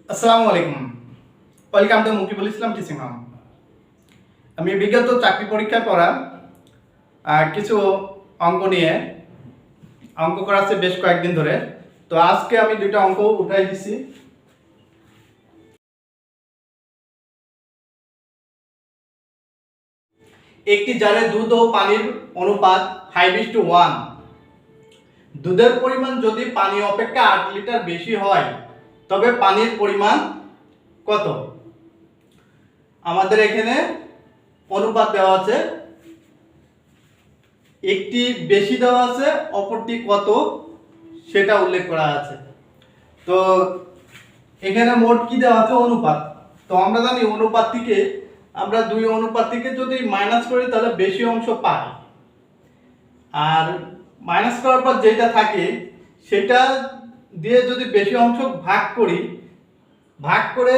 আসসালামু আলাইকুম। Welcome to Mukibul Islam teaching home. আমি বিগত চাকরি পরীক্ষা করা কিছু অঙ্ক নিয়ে অঙ্ক করাচ্ছি বেশ কয়েকদিন ধরে। তো আজকে আমি দুইটা অঙ্ক উঠাই দিছি। একটি জারে দুধ ও পানির অনুপাত 5:1। দুধের পরিমাণ যদি পানি অপেক্ষা 8 লিটার বেশি হয় তবে পানির পরিমাণ কত? আমাদের এখানে অনুপাত দেওয়া আছে, একটি বেশি দেওয়া আছে, অপরটি কত সেটা উল্লেখ করা আছে। তো এখানে মোট কি দেওয়া আছে? অনুপাত। তো আমরা জানি অনুপাত থেকে আমরা দুই অনুপাত থেকে যদি মাইনাস করি তাহলে বেশি অংশ পাই, আর মাইনাস করার পর যেটা থাকে সেটা দিয়ে যদি বেশি অংশ ভাগ করি, ভাগ করে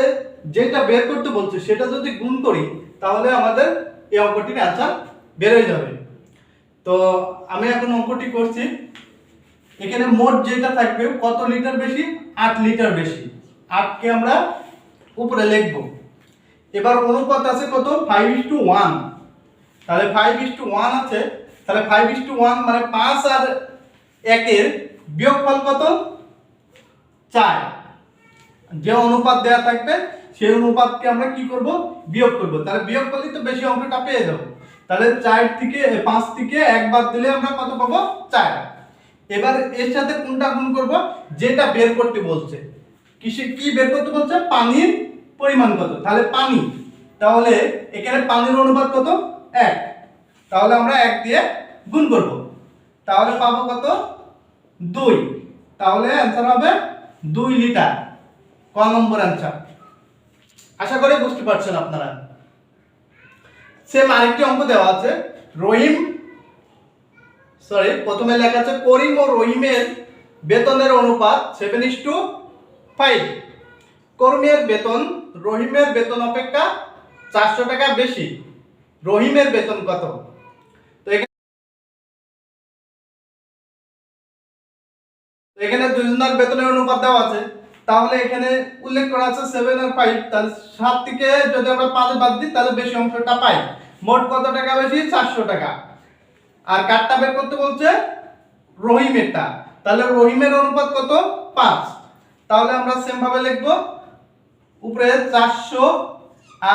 যেটা বের করতে বলছে সেটা যদি গুণ করি তাহলে আমাদের এই অঙ্কটির অ্যান্সার বের হয়ে যাবে। তো আমি এখন অঙ্কটি করছি। এখানে মোট যেটা থাকবে কত লিটার বেশি? 8 লিটার বেশি। 8 কে আমরা উপরে লিখব। এবার অনুপাত আছে কত? 5:1। তাহলে 5:1 আছে, তাহলে 5:1 মানে 5 আর 1 এর বিয়োগফল কত? 4। যে অনুপাত দেয়া থাকবে সেই অনুপাতকে আমরা কি করব? বিয়োগ করব। তাহলে বিয়োগ করলে তো বেশি অঙ্কটা পেয়ে যাব। তাহলে 4 থেকে 5 থেকে 1 বাদ দিলে আমরা কত পাবো? 4। এবার এর সাথে কোনটা গুণ করব? যেটা বের করতে বলছে। কি বের করতে বলছে? পানির পরিমাণ কত। তাহলে পানি, তাহলে এখানে পানির অনুপাত কত? 1। তাহলে আমরা 1 দিয়ে গুণ করব। তাহলে পাবো কত? 2। তাহলে অ্যান্সার হবে 2 লিটার। ক নম্বর অ্যান্সার। আশা করি বুঝতে পারছেন আপনারা। সেম আরেকটি অঙ্ক দেওয়া আছে। প্রথমে লেখা আছে করিম ও রহিমের বেতনের অনুপাত 7:5। করিমের বেতন রহিমের বেতন অপেক্ষা 400 টাকা বেশি। রহিমের বেতন কত? তো এখানে দুজনের বেতনের অনুপাত দেওয়া আছে, তাহলে এখানে উল্লেখ করা আছে 7 আর 5। তাহলে 7 থেকে যদি আমরা 5 বাদ দিই তাহলে বেশি অংশটা পাই। মোট কত টাকা বেশি? 400 টাকা। আর কারটা বের করতে বলছে রহিমেরটা। তাহলে রহিমের অনুপাত কত? 5। তাহলে আমরা সেম ভাবে লিখব, উপরে 400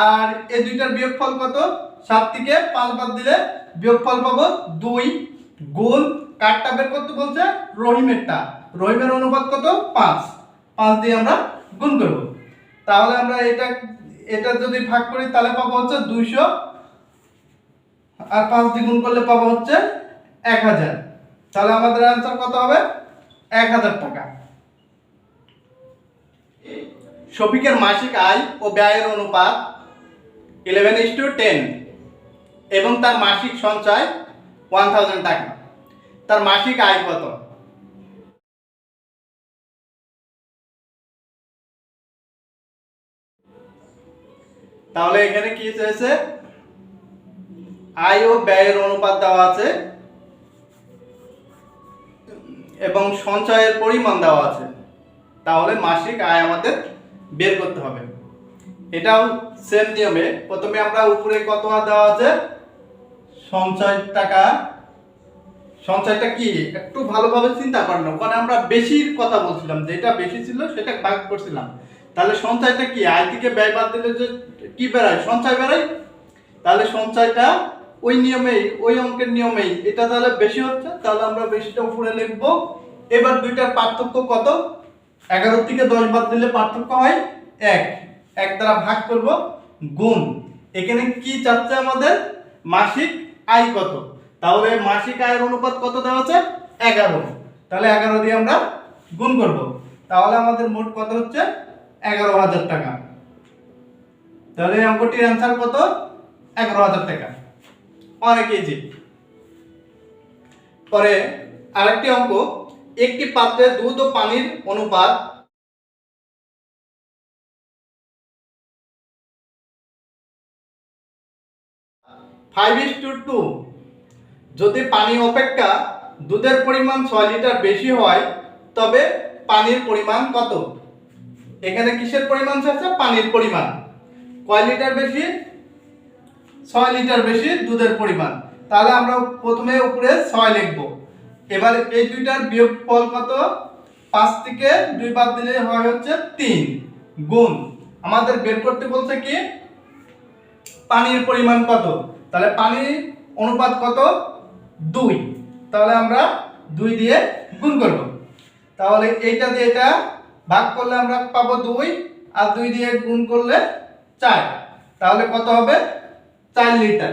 আর এই দুইটার বিয়োগফল কত? 7 থেকে 5 বাদ দিলে বিয়োগফল পাবো 2 গুণ কারটা বের করতে বলছে রহিমেরটা। রহিমের অনুপাত কত? 5। 5 দিয়ে আমরা গুণ করব। তাহলে আমরা এটা যদি ভাগ করি তাহলে পাবো হচ্ছে 200, আর 5 দিয়ে গুণ করলে পাবো হচ্ছে 1000। তাহলে আমাদের অ্যানসার কত হবে? 1000 টাকা। শফিকের মাসিক আয় ও ব্যয়ের অনুপাত 11:10 এবং তার মাসিক সঞ্চয় 1000 টাকা। তার মাসিক আয় কত? তাহলে এখানে কি চেয়েছে? আয় ও ব্যয়ের অনুপাত দেওয়া আছে এবং সঞ্চয়ের পরিমাণ দেওয়া আছে। তাহলে মাসিক আয় আমাদের বের করতে হবে। এটাও সেম নিয়মে প্রথমে আমরা উপরে কত দেওয়া আছে? সঞ্চয় টাকা। সঞ্চয়টা কি একটু ভালোভাবে চিন্তা করেন, ওখানে আমরা বেশির কথা বলছিলাম, যেটা বেশি ছিল সেটা ভাগ করছিলাম। তাহলে সঞ্চয়টা কি? আয় থেকে ব্যয় বাদ দিলে যে কি বেরোয়? সঞ্চয় বেরোয়। তাহলে সঞ্চয়টা ওই নিয়মেই, ওই অঙ্কের নিয়মেই এটা তাহলে বেশি হচ্ছে, তাহলে আমরা বেশিটা উপরে লিখব। এবার দুইটার পার্থক্য কত? 11 থেকে 10 বাদ দিলে পার্থক্য হয় 1। 1 দ্বারা ভাগ করব, গুণ। এখানে কি চাচ্ছে আমাদের? মাসিক আয় কত। তাহলে মাসিক আয়ের অনুপাত কত দেওয়া আছে? 11। তাহলে 11 দিয়ে আমরা গুণ করব। তাহলে আমাদের মোট কত হচ্ছে? 11,000 টাকা। তাহলে এই অঙ্কটির অ্যান্সার কত? 11,000 টাকা। অনেক ইজি। পরে আরেকটি অঙ্ক। একটি পাত্রে দুধ ও পানির অনুপাত 5:2। যদি পানি অপেক্ষা দুধের পরিমাণ 6 লিটার বেশি হয় তবে পানির পরিমাণ কত? এখানে কিসের পরিমাণ চাচ্ছে? পানির পরিমাণ। কয় লিটার বেশি? 6 লিটার বেশি দুধের পরিমাণ। তাহলে আমরা প্রথমে উপরে 6 লিখব। এবার এই দুইটার বিয়োগফল কত? 5 থেকে 2 বাদ দিলে হয় হচ্ছে 3 গুণ আমাদের বের করতে বলছে কি পানির পরিমাণ কত। তাহলে পানির অনুপাত কত? 2। তাহলে আমরা 2 দিয়ে গুণ করব। তাহলে এইটা দিয়ে এটা ভাগ করলে আমরা পাবো 2 আর 2 দিয়ে গুণ করলে 4। তাহলে কত হবে? 4 লিটার।